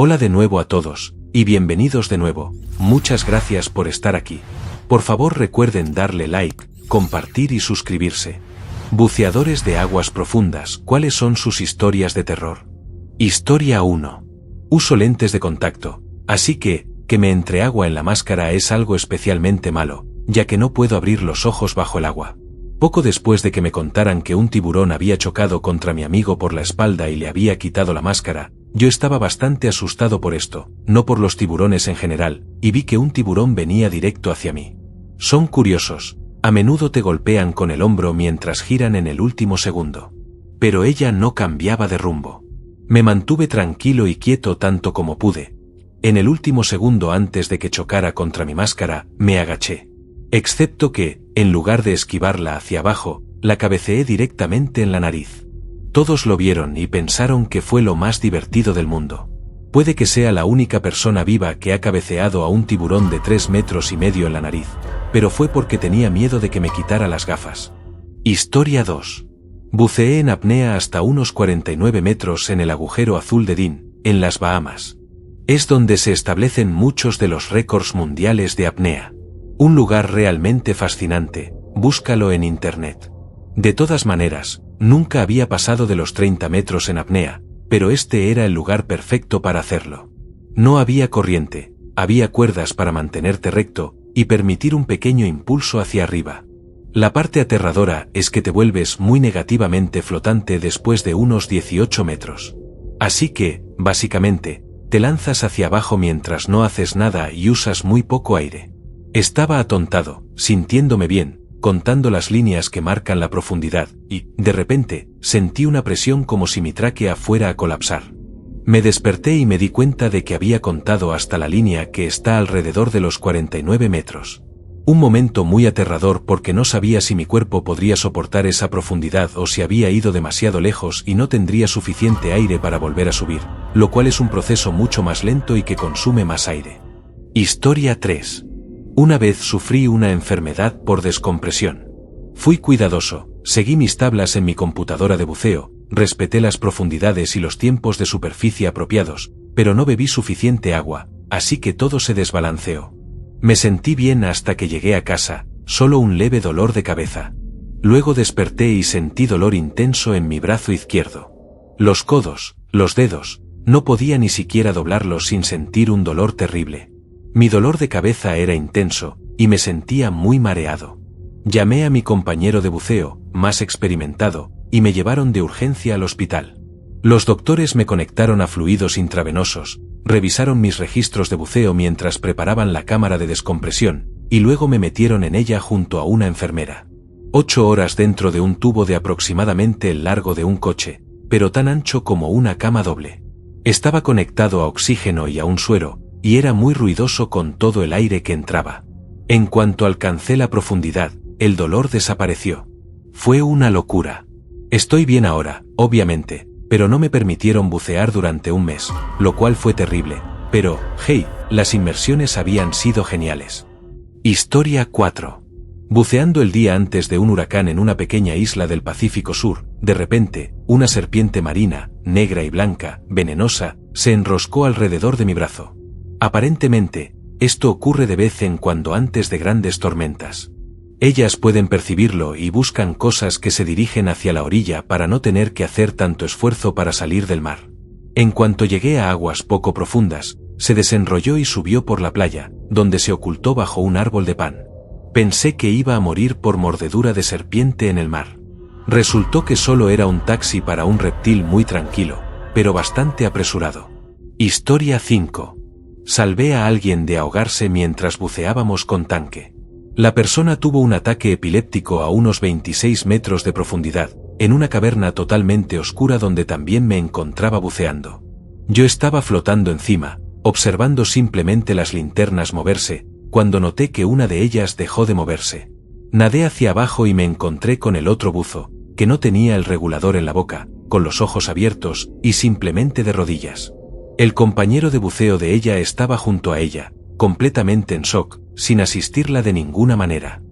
Hola de nuevo a todos, y bienvenidos de nuevo. Muchas gracias por estar aquí. Por favor recuerden darle like, compartir y suscribirse. Buceadores de aguas profundas, ¿cuáles son sus historias de terror? Historia 1. Uso lentes de contacto, así que me entre agua en la máscara es algo especialmente malo, ya que no puedo abrir los ojos bajo el agua. Poco después de que me contaran que un tiburón había chocado contra mi amigo por la espalda y le había quitado la máscara, yo estaba bastante asustado por esto, no por los tiburones en general, y vi que un tiburón venía directo hacia mí. Son curiosos, a menudo te golpean con el hombro mientras giran en el último segundo. Pero ella no cambiaba de rumbo. Me mantuve tranquilo y quieto tanto como pude. En el último segundo antes de que chocara contra mi máscara, me agaché. Excepto que, en lugar de esquivarla hacia abajo, la cabeceé directamente en la nariz. Todos lo vieron y pensaron que fue lo más divertido del mundo. Puede que sea la única persona viva que ha cabeceado a un tiburón de 3,5 metros en la nariz, pero fue porque tenía miedo de que me quitara las gafas. Historia 2. Buceé en apnea hasta unos 49 metros en el agujero azul de Dean, en las Bahamas. Es donde se establecen muchos de los récords mundiales de apnea. Un lugar realmente fascinante, búscalo en internet. De todas maneras, nunca había pasado de los 30 metros en apnea, pero este era el lugar perfecto para hacerlo. No había corriente, había cuerdas para mantenerte recto y permitir un pequeño impulso hacia arriba. La parte aterradora es que te vuelves muy negativamente flotante después de unos 18 metros. Así que, básicamente, te lanzas hacia abajo mientras no haces nada y usas muy poco aire. Estaba atontado, sintiéndome bien, contando las líneas que marcan la profundidad, y, de repente, sentí una presión como si mi tráquea fuera a colapsar. Me desperté y me di cuenta de que había contado hasta la línea que está alrededor de los 49 metros. Un momento muy aterrador porque no sabía si mi cuerpo podría soportar esa profundidad o si había ido demasiado lejos y no tendría suficiente aire para volver a subir, lo cual es un proceso mucho más lento y que consume más aire. Historia 3. Una vez sufrí una enfermedad por descompresión. Fui cuidadoso, seguí mis tablas en mi computadora de buceo, respeté las profundidades y los tiempos de superficie apropiados, pero no bebí suficiente agua, así que todo se desbalanceó. Me sentí bien hasta que llegué a casa, solo un leve dolor de cabeza. Luego desperté y sentí dolor intenso en mi brazo izquierdo. Los codos, los dedos, no podía ni siquiera doblarlos sin sentir un dolor terrible. Mi dolor de cabeza era intenso, y me sentía muy mareado. Llamé a mi compañero de buceo, más experimentado, y me llevaron de urgencia al hospital. Los doctores me conectaron a fluidos intravenosos, revisaron mis registros de buceo mientras preparaban la cámara de descompresión, y luego me metieron en ella junto a una enfermera. 8 horas dentro de un tubo de aproximadamente el largo de un coche, pero tan ancho como una cama doble. Estaba conectado a oxígeno y a un suero, y era muy ruidoso con todo el aire que entraba. En cuanto alcancé la profundidad, el dolor desapareció. Fue una locura. Estoy bien ahora, obviamente, pero no me permitieron bucear durante un mes, lo cual fue terrible, pero, hey, las inmersiones habían sido geniales. Historia 4. Buceando el día antes de un huracán en una pequeña isla del Pacífico Sur, de repente, una serpiente marina, negra y blanca, venenosa, se enroscó alrededor de mi brazo. Aparentemente, esto ocurre de vez en cuando antes de grandes tormentas. Ellas pueden percibirlo y buscan cosas que se dirigen hacia la orilla para no tener que hacer tanto esfuerzo para salir del mar. En cuanto llegué a aguas poco profundas, se desenrolló y subió por la playa, donde se ocultó bajo un árbol de pan. Pensé que iba a morir por mordedura de serpiente en el mar. Resultó que solo era un taxi para un reptil muy tranquilo, pero bastante apresurado. Historia 5. Salvé a alguien de ahogarse mientras buceábamos con tanque. La persona tuvo un ataque epiléptico a unos 26 metros de profundidad, en una caverna totalmente oscura donde también me encontraba buceando. Yo estaba flotando encima, observando simplemente las linternas moverse, cuando noté que una de ellas dejó de moverse. Nadé hacia abajo y me encontré con el otro buzo, que no tenía el regulador en la boca, con los ojos abiertos y simplemente de rodillas. El compañero de buceo de ella estaba junto a ella, completamente en shock, sin asistirla de ninguna manera.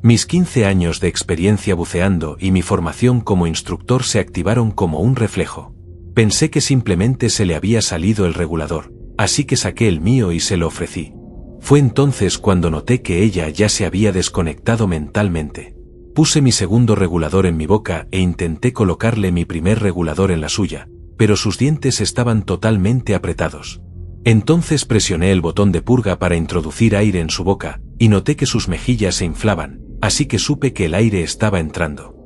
Mis 15 años de experiencia buceando y mi formación como instructor se activaron como un reflejo. Pensé que simplemente se le había salido el regulador, así que saqué el mío y se lo ofrecí. Fue entonces cuando noté que ella ya se había desconectado mentalmente. Puse mi segundo regulador en mi boca e intenté colocarle mi primer regulador en la suya, pero sus dientes estaban totalmente apretados. Entonces presioné el botón de purga para introducir aire en su boca, y noté que sus mejillas se inflaban, así que supe que el aire estaba entrando.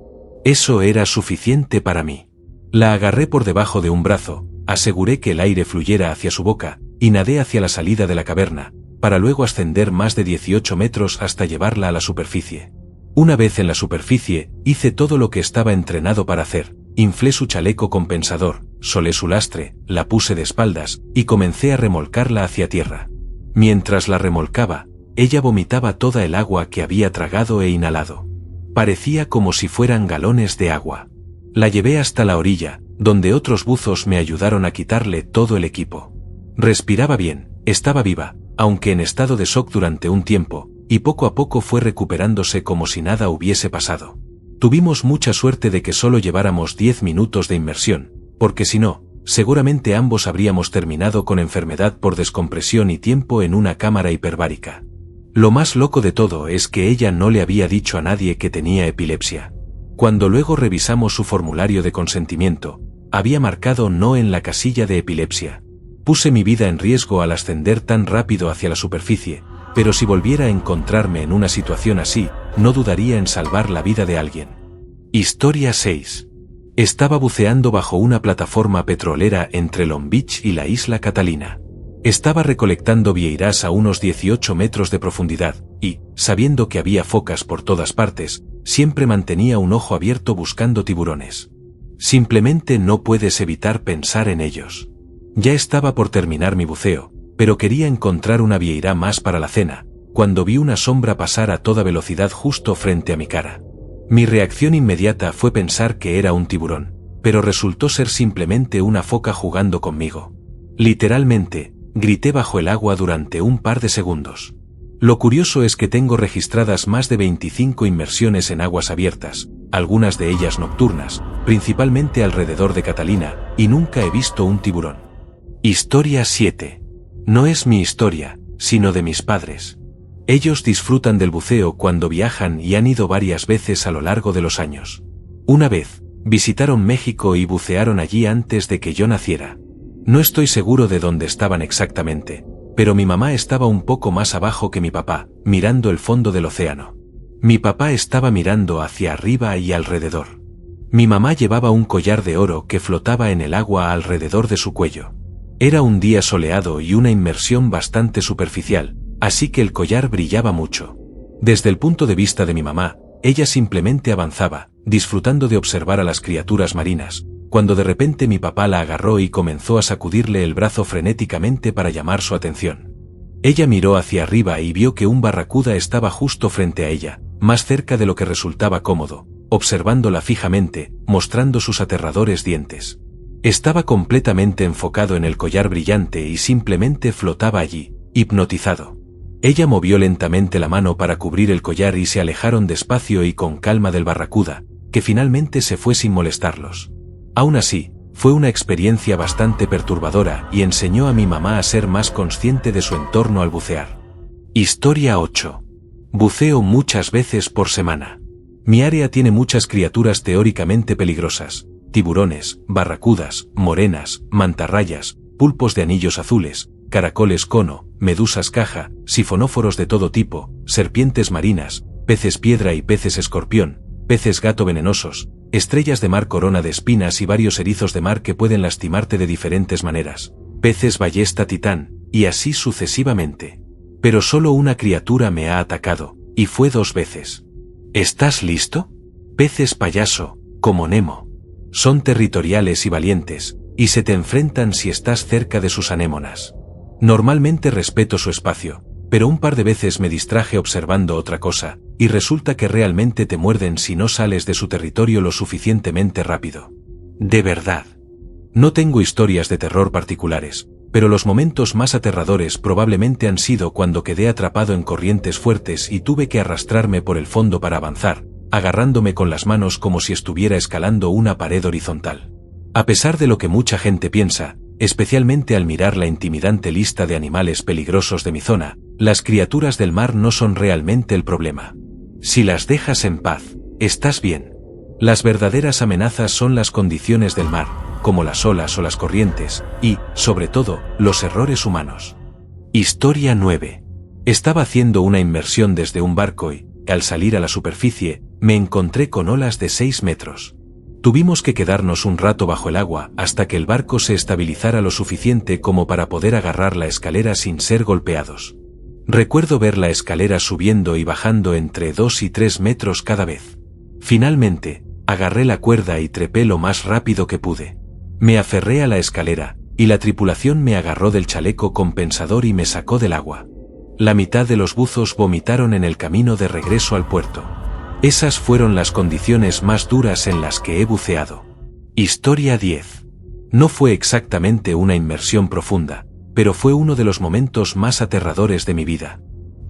Eso era suficiente para mí. La agarré por debajo de un brazo, aseguré que el aire fluyera hacia su boca, y nadé hacia la salida de la caverna, para luego ascender más de 18 metros hasta llevarla a la superficie. Una vez en la superficie, hice todo lo que estaba entrenado para hacer, inflé su chaleco compensador, solé su lastre, la puse de espaldas, y comencé a remolcarla hacia tierra. Mientras la remolcaba, ella vomitaba toda el agua que había tragado e inhalado. Parecía como si fueran galones de agua. La llevé hasta la orilla, donde otros buzos me ayudaron a quitarle todo el equipo. Respiraba bien, estaba viva, aunque en estado de shock durante un tiempo, y poco a poco fue recuperándose como si nada hubiese pasado. Tuvimos mucha suerte de que solo lleváramos 10 minutos de inmersión, porque si no, seguramente ambos habríamos terminado con enfermedad por descompresión y tiempo en una cámara hiperbárica. Lo más loco de todo es que ella no le había dicho a nadie que tenía epilepsia. Cuando luego revisamos su formulario de consentimiento, había marcado no en la casilla de epilepsia. Puse mi vida en riesgo al ascender tan rápido hacia la superficie, pero si volviera a encontrarme en una situación así, no dudaría en salvar la vida de alguien. Historia 6. Estaba buceando bajo una plataforma petrolera entre Long Beach y la isla Catalina. Estaba recolectando vieiras a unos 18 metros de profundidad, y, sabiendo que había focas por todas partes, siempre mantenía un ojo abierto buscando tiburones. Simplemente no puedes evitar pensar en ellos. Ya estaba por terminar mi buceo, pero quería encontrar una vieira más para la cena, cuando vi una sombra pasar a toda velocidad justo frente a mi cara. Mi reacción inmediata fue pensar que era un tiburón, pero resultó ser simplemente una foca jugando conmigo. Literalmente, grité bajo el agua durante un par de segundos. Lo curioso es que tengo registradas más de 25 inmersiones en aguas abiertas, algunas de ellas nocturnas, principalmente alrededor de Catalina, y nunca he visto un tiburón. Historia 7. No es mi historia, sino de mis padres. Ellos disfrutan del buceo cuando viajan y han ido varias veces a lo largo de los años. Una vez, visitaron México y bucearon allí antes de que yo naciera. No estoy seguro de dónde estaban exactamente, pero mi mamá estaba un poco más abajo que mi papá, mirando el fondo del océano. Mi papá estaba mirando hacia arriba y alrededor. Mi mamá llevaba un collar de oro que flotaba en el agua alrededor de su cuello. Era un día soleado y una inmersión bastante superficial, así que el collar brillaba mucho. Desde el punto de vista de mi mamá, ella simplemente avanzaba, disfrutando de observar a las criaturas marinas, cuando de repente mi papá la agarró y comenzó a sacudirle el brazo frenéticamente para llamar su atención. Ella miró hacia arriba y vio que un barracuda estaba justo frente a ella, más cerca de lo que resultaba cómodo, observándola fijamente, mostrando sus aterradores dientes. Estaba completamente enfocado en el collar brillante y simplemente flotaba allí, hipnotizado. Ella movió lentamente la mano para cubrir el collar y se alejaron despacio y con calma del barracuda, que finalmente se fue sin molestarlos. Aún así, fue una experiencia bastante perturbadora y enseñó a mi mamá a ser más consciente de su entorno al bucear. Historia 8. Buceo muchas veces por semana. Mi área tiene muchas criaturas teóricamente peligrosas: tiburones, barracudas, morenas, mantarrayas, pulpos de anillos azules, caracoles cono, medusas caja, sifonóforos de todo tipo, serpientes marinas, peces piedra y peces escorpión, peces gato venenosos, estrellas de mar corona de espinas y varios erizos de mar que pueden lastimarte de diferentes maneras, peces ballesta titán, y así sucesivamente. Pero solo una criatura me ha atacado, y fue 2 veces. ¿Estás listo? Peces payaso, como Nemo. Son territoriales y valientes, y se te enfrentan si estás cerca de sus anémonas. Normalmente respeto su espacio, pero un par de veces me distraje observando otra cosa, y resulta que realmente te muerden si no sales de su territorio lo suficientemente rápido. De verdad. No tengo historias de terror particulares, pero los momentos más aterradores probablemente han sido cuando quedé atrapado en corrientes fuertes y tuve que arrastrarme por el fondo para avanzar, agarrándome con las manos como si estuviera escalando una pared horizontal. A pesar de lo que mucha gente piensa, especialmente al mirar la intimidante lista de animales peligrosos de mi zona. Las criaturas del mar no son realmente el problema. Si las dejas en paz, estás bien. Las verdaderas amenazas son las condiciones del mar, como las olas o las corrientes, y, sobre todo, los errores humanos. Historia 9. Estaba haciendo una inmersión desde un barco y, al salir a la superficie, me encontré con olas de 6 metros. Tuvimos que quedarnos un rato bajo el agua hasta que el barco se estabilizara lo suficiente como para poder agarrar la escalera sin ser golpeados. Recuerdo ver la escalera subiendo y bajando entre 2 y 3 metros cada vez. Finalmente, agarré la cuerda y trepé lo más rápido que pude. Me aferré a la escalera, y la tripulación me agarró del chaleco compensador y me sacó del agua. La mitad de los buzos vomitaron en el camino de regreso al puerto. Esas fueron las condiciones más duras en las que he buceado. Historia 10. No fue exactamente una inmersión profunda, pero fue uno de los momentos más aterradores de mi vida.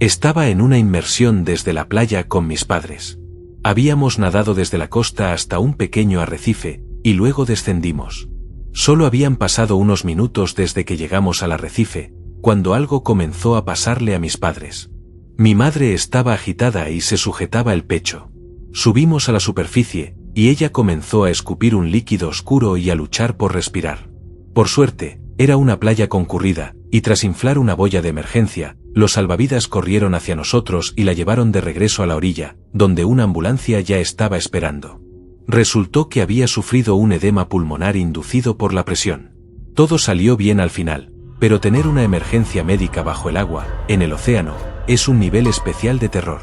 Estaba en una inmersión desde la playa con mis padres. Habíamos nadado desde la costa hasta un pequeño arrecife, y luego descendimos. Solo habían pasado unos minutos desde que llegamos al arrecife, cuando algo comenzó a pasarle a mis padres. Mi madre estaba agitada y se sujetaba el pecho. Subimos a la superficie, y ella comenzó a escupir un líquido oscuro y a luchar por respirar. Por suerte, era una playa concurrida, y tras inflar una boya de emergencia, los salvavidas corrieron hacia nosotros y la llevaron de regreso a la orilla, donde una ambulancia ya estaba esperando. Resultó que había sufrido un edema pulmonar inducido por la presión. Todo salió bien al final, pero tener una emergencia médica bajo el agua, en el océano, es un nivel especial de terror.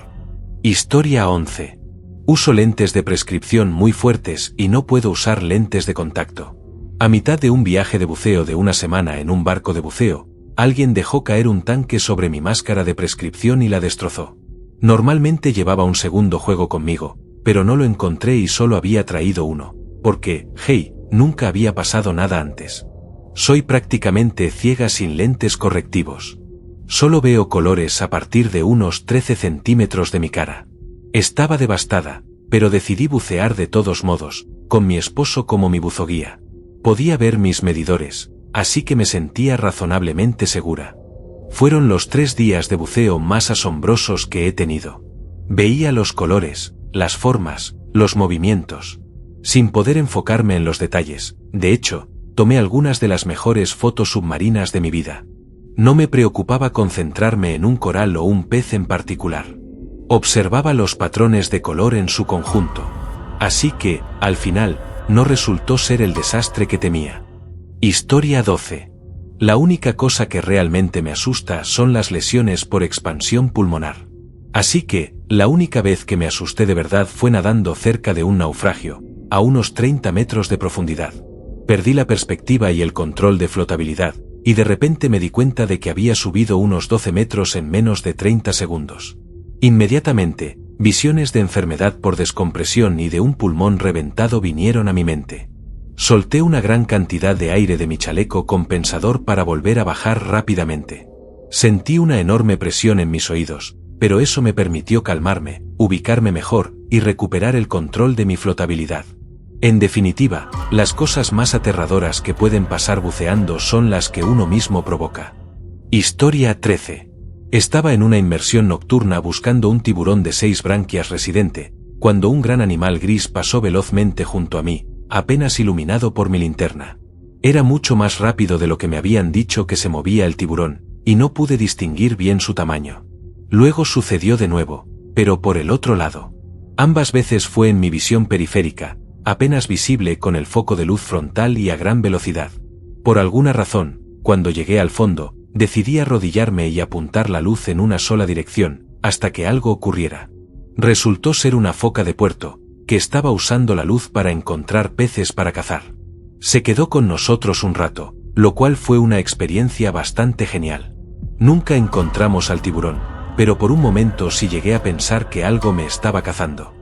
Historia 11. Uso lentes de prescripción muy fuertes y no puedo usar lentes de contacto. A mitad de un viaje de buceo de una semana en un barco de buceo, alguien dejó caer un tanque sobre mi máscara de prescripción y la destrozó. Normalmente llevaba un segundo juego conmigo, pero no lo encontré y solo había traído uno, porque, hey, nunca había pasado nada antes. Soy prácticamente ciega sin lentes correctivos. Solo veo colores a partir de unos 13 centímetros de mi cara. Estaba devastada, pero decidí bucear de todos modos, con mi esposo como mi buzoguía. Podía ver mis medidores, así que me sentía razonablemente segura. Fueron los 3 días de buceo más asombrosos que he tenido. Veía los colores, las formas, los movimientos. Sin poder enfocarme en los detalles, de hecho, tomé algunas de las mejores fotos submarinas de mi vida. No me preocupaba concentrarme en un coral o un pez en particular. Observaba los patrones de color en su conjunto. Así que, al final, no resultó ser el desastre que temía. Historia 12. La única cosa que realmente me asusta son las lesiones por expansión pulmonar. Así que, la única vez que me asusté de verdad fue nadando cerca de un naufragio, a unos 30 metros de profundidad. Perdí la perspectiva y el control de flotabilidad, y de repente me di cuenta de que había subido unos 12 metros en menos de 30 segundos. Inmediatamente, visiones de enfermedad por descompresión y de un pulmón reventado vinieron a mi mente. Solté una gran cantidad de aire de mi chaleco compensador para volver a bajar rápidamente. Sentí una enorme presión en mis oídos, pero eso me permitió calmarme, ubicarme mejor y recuperar el control de mi flotabilidad. En definitiva, las cosas más aterradoras que pueden pasar buceando son las que uno mismo provoca. Historia 13. Estaba en una inmersión nocturna buscando un tiburón de 6 branquias residente, cuando un gran animal gris pasó velozmente junto a mí, apenas iluminado por mi linterna. Era mucho más rápido de lo que me habían dicho que se movía el tiburón, y no pude distinguir bien su tamaño. Luego sucedió de nuevo, pero por el otro lado. Ambas veces fue en mi visión periférica, apenas visible con el foco de luz frontal y a gran velocidad. Por alguna razón, cuando llegué al fondo, decidí arrodillarme y apuntar la luz en una sola dirección, hasta que algo ocurriera. Resultó ser una foca de puerto, que estaba usando la luz para encontrar peces para cazar. Se quedó con nosotros un rato, lo cual fue una experiencia bastante genial. Nunca encontramos al tiburón, pero por un momento sí llegué a pensar que algo me estaba cazando.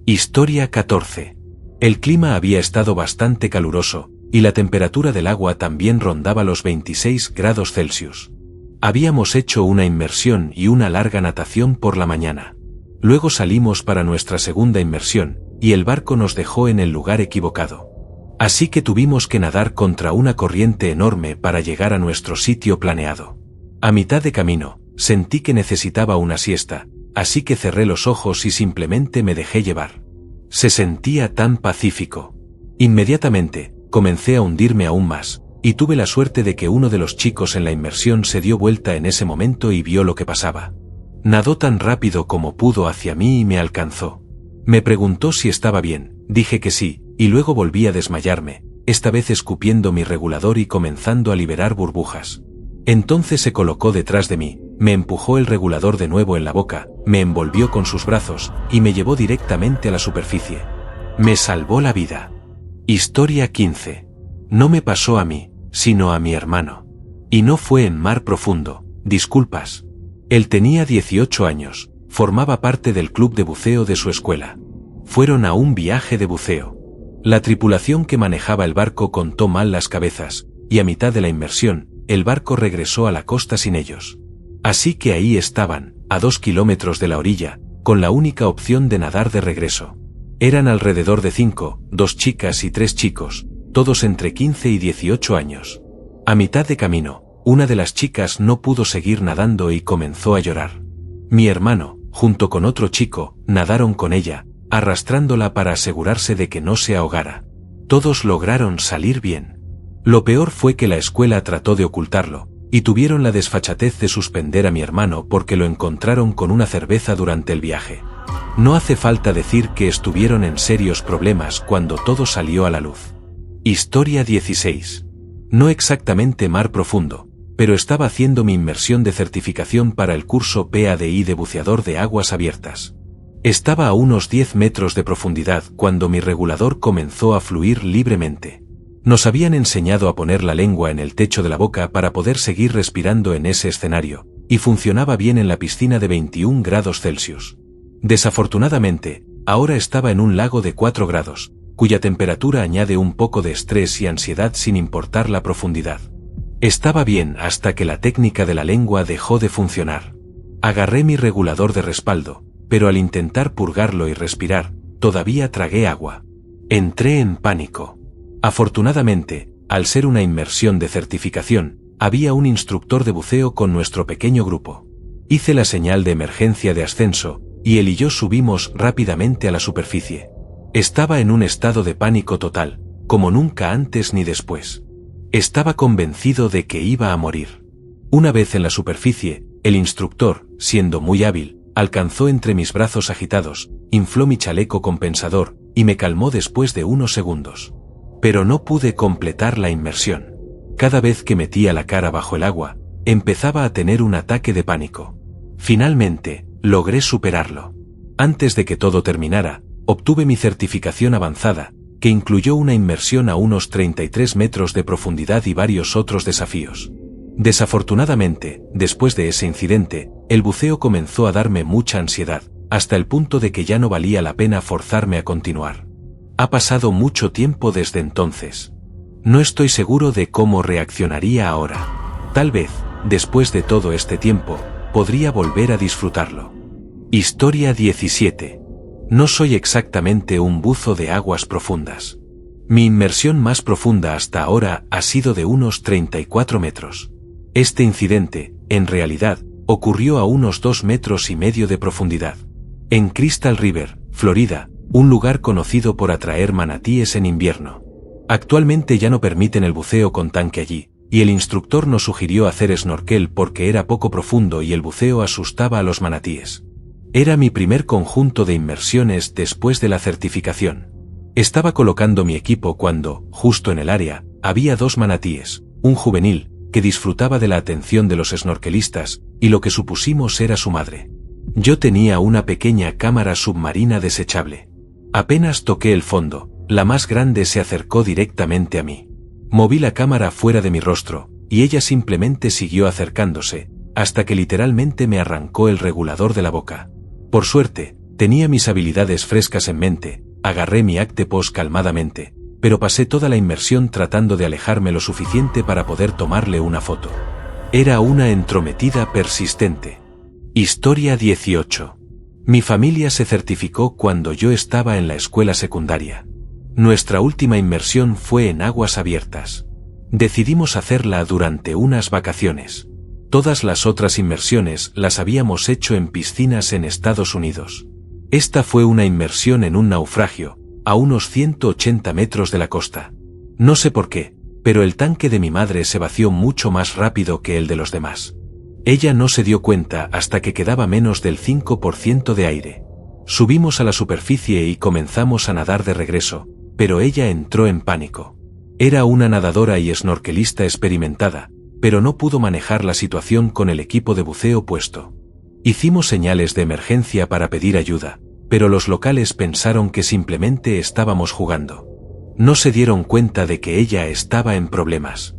Historia 14. El clima había estado bastante caluroso, y la temperatura del agua también rondaba los 26 grados Celsius. Habíamos hecho una inmersión y una larga natación por la mañana. Luego salimos para nuestra segunda inmersión, y el barco nos dejó en el lugar equivocado. Así que tuvimos que nadar contra una corriente enorme para llegar a nuestro sitio planeado. A mitad de camino, sentí que necesitaba una siesta, así que cerré los ojos y simplemente me dejé llevar. Se sentía tan pacífico. Inmediatamente, comencé a hundirme aún más, y tuve la suerte de que uno de los chicos en la inmersión se dio vuelta en ese momento y vio lo que pasaba. Nadó tan rápido como pudo hacia mí y me alcanzó. Me preguntó si estaba bien, dije que sí, y luego volví a desmayarme, esta vez escupiendo mi regulador y comenzando a liberar burbujas. Entonces se colocó detrás de mí, me empujó el regulador de nuevo en la boca, me envolvió con sus brazos, y me llevó directamente a la superficie. Me salvó la vida. Historia 15. No me pasó a mí, sino a mi hermano. Y no fue en mar profundo, disculpas. Él tenía 18 años, formaba parte del club de buceo de su escuela. Fueron a un viaje de buceo. La tripulación que manejaba el barco contó mal las cabezas, y a mitad de la inmersión, el barco regresó a la costa sin ellos. Así que ahí estaban, a 2 kilómetros de la orilla, con la única opción de nadar de regreso. Eran alrededor de 5, 2 chicas y 3 chicos, todos entre 15 y 18 años. A mitad de camino, una de las chicas no pudo seguir nadando y comenzó a llorar. Mi hermano, junto con otro chico, nadaron con ella, arrastrándola para asegurarse de que no se ahogara. Todos lograron salir bien. Lo peor fue que la escuela trató de ocultarlo, y tuvieron la desfachatez de suspender a mi hermano porque lo encontraron con una cerveza durante el viaje. No hace falta decir que estuvieron en serios problemas cuando todo salió a la luz. Historia 16. No exactamente mar profundo, pero estaba haciendo mi inmersión de certificación para el curso PADI de buceador de aguas abiertas. Estaba a unos 10 metros de profundidad cuando mi regulador comenzó a fluir libremente. Nos habían enseñado a poner la lengua en el techo de la boca para poder seguir respirando en ese escenario, y funcionaba bien en la piscina de 21 grados Celsius. Desafortunadamente, ahora estaba en un lago de 4 grados, cuya temperatura añade un poco de estrés y ansiedad sin importar la profundidad. Estaba bien hasta que la técnica de la lengua dejó de funcionar. Agarré mi regulador de respaldo, pero al intentar purgarlo y respirar, todavía tragué agua. Entré en pánico. Afortunadamente, al ser una inmersión de certificación, había un instructor de buceo con nuestro pequeño grupo. Hice la señal de emergencia de ascenso, y él y yo subimos rápidamente a la superficie. Estaba en un estado de pánico total, como nunca antes ni después. Estaba convencido de que iba a morir. Una vez en la superficie, el instructor, siendo muy hábil, alcanzó entre mis brazos agitados, infló mi chaleco compensador, y me calmó después de unos segundos. Pero no pude completar la inmersión. Cada vez que metía la cara bajo el agua, empezaba a tener un ataque de pánico. Finalmente, logré superarlo. Antes de que todo terminara, obtuve mi certificación avanzada, que incluyó una inmersión a unos 33 metros de profundidad y varios otros desafíos. Desafortunadamente, después de ese incidente, el buceo comenzó a darme mucha ansiedad, hasta el punto de que ya no valía la pena forzarme a continuar. Ha pasado mucho tiempo desde entonces. No estoy seguro de cómo reaccionaría ahora. Tal vez, después de todo este tiempo, podría volver a disfrutarlo. Historia 17. No soy exactamente un buzo de aguas profundas. Mi inmersión más profunda hasta ahora ha sido de unos 34 metros. Este incidente, en realidad, ocurrió a unos 2,5 metros de profundidad. En Crystal River, Florida, un lugar conocido por atraer manatíes en invierno. Actualmente ya no permiten el buceo con tanque allí, y el instructor nos sugirió hacer snorkel porque era poco profundo y el buceo asustaba a los manatíes. Era mi primer conjunto de inmersiones después de la certificación. Estaba colocando mi equipo cuando, justo en el área, había 2 manatíes, un juvenil, que disfrutaba de la atención de los snorkelistas, y lo que supusimos era su madre. Yo tenía una pequeña cámara submarina desechable. Apenas toqué el fondo, la más grande se acercó directamente a mí. Moví la cámara fuera de mi rostro, y ella simplemente siguió acercándose, hasta que literalmente me arrancó el regulador de la boca. Por suerte, tenía mis habilidades frescas en mente, agarré mi Actepos calmadamente, pero pasé toda la inmersión tratando de alejarme lo suficiente para poder tomarle una foto. Era una entrometida persistente. Historia 18. Mi familia se certificó cuando yo estaba en la escuela secundaria. Nuestra última inmersión fue en aguas abiertas. Decidimos hacerla durante unas vacaciones. Todas las otras inmersiones las habíamos hecho en piscinas en Estados Unidos. Esta fue una inmersión en un naufragio, a unos 180 metros de la costa. No sé por qué, pero el tanque de mi madre se vació mucho más rápido que el de los demás. Ella no se dio cuenta hasta que quedaba menos del 5% de aire. Subimos a la superficie y comenzamos a nadar de regreso, pero ella entró en pánico. Era una nadadora y snorkelista experimentada, pero no pudo manejar la situación con el equipo de buceo puesto. Hicimos señales de emergencia para pedir ayuda, pero los locales pensaron que simplemente estábamos jugando. No se dieron cuenta de que ella estaba en problemas.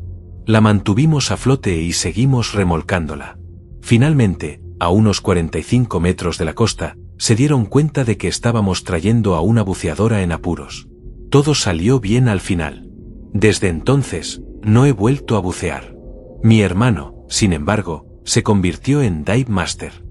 La mantuvimos a flote y seguimos remolcándola. Finalmente, a unos 45 metros de la costa, se dieron cuenta de que estábamos trayendo a una buceadora en apuros. Todo salió bien al final. Desde entonces, no he vuelto a bucear. Mi hermano, sin embargo, se convirtió en Dive Master.